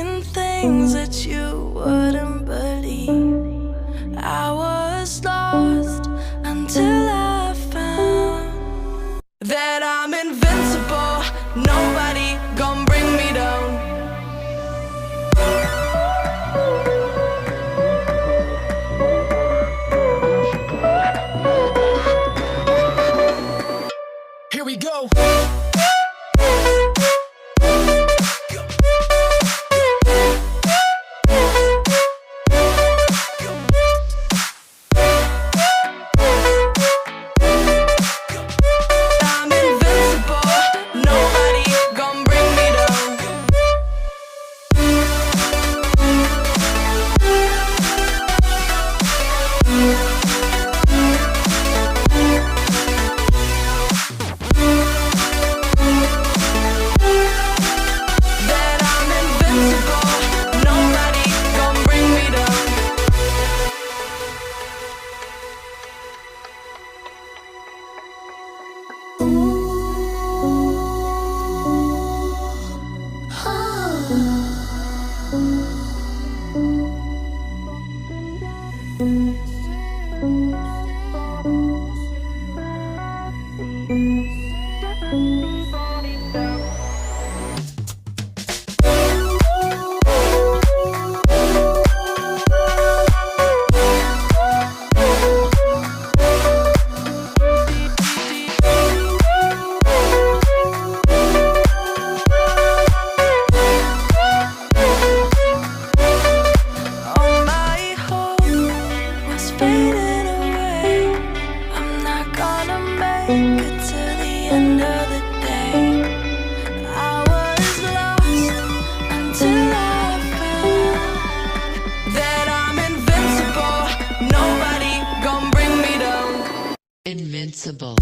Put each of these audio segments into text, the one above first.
seeing things that you wouldn't believe. I was lost until I found that I'm invincible. Nobody gon' bring me down. Here we go. Invincible.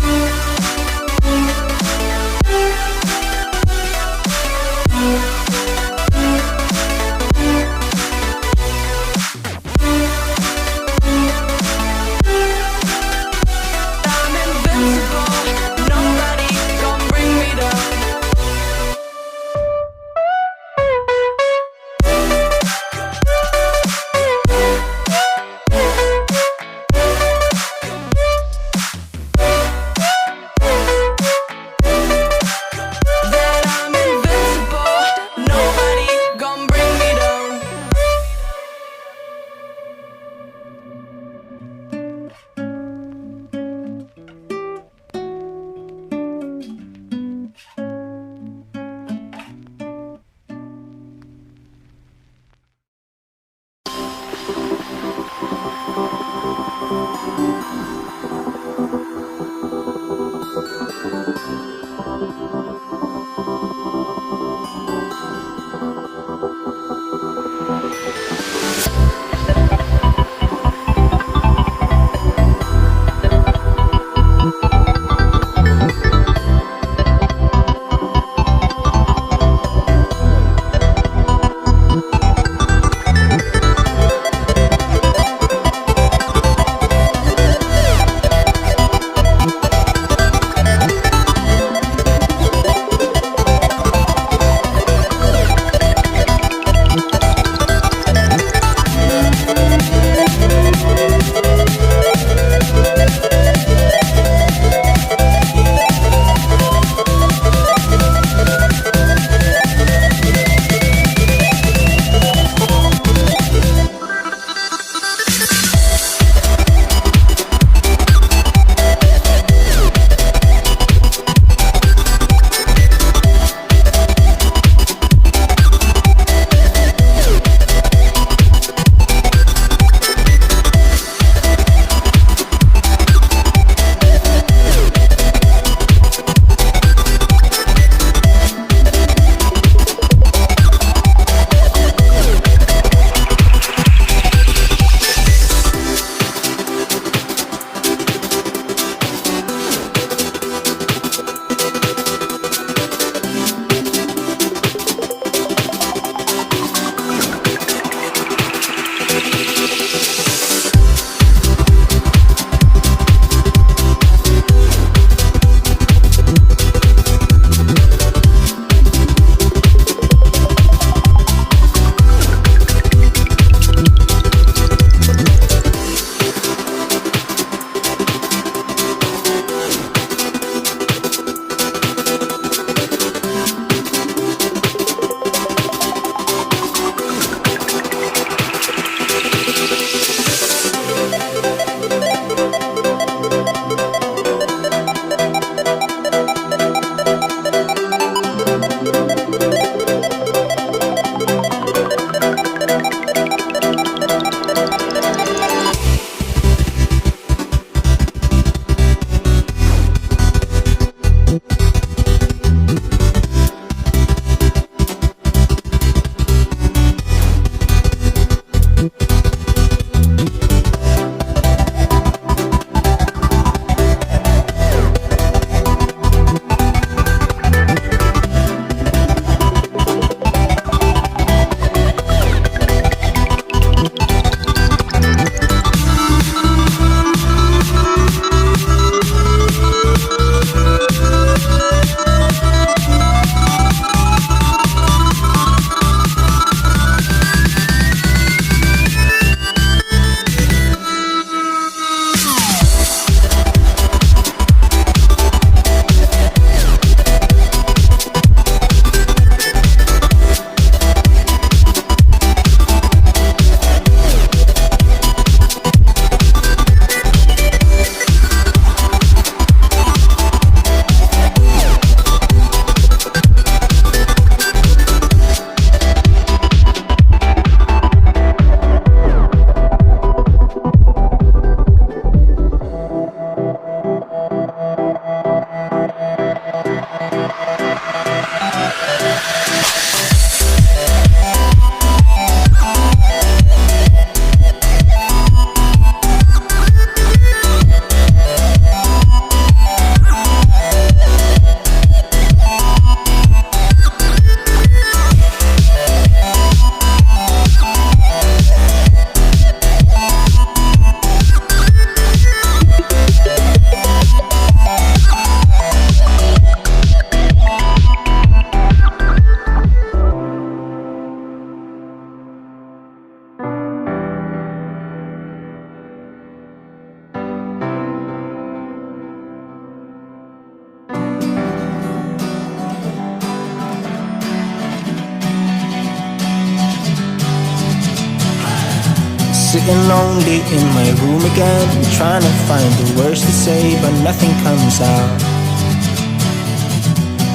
Sitting lonely in my room again, trying to find the words to say, but nothing comes out.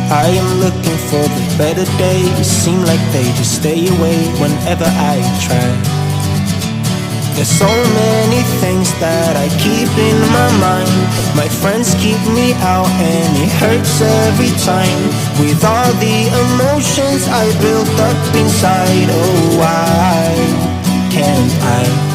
I am looking for the better days, seem like they just stay away whenever I try. There's so many things that I keep in my mind. My friends keep me out and it hurts every time. With all the emotions I built up inside, oh why can't I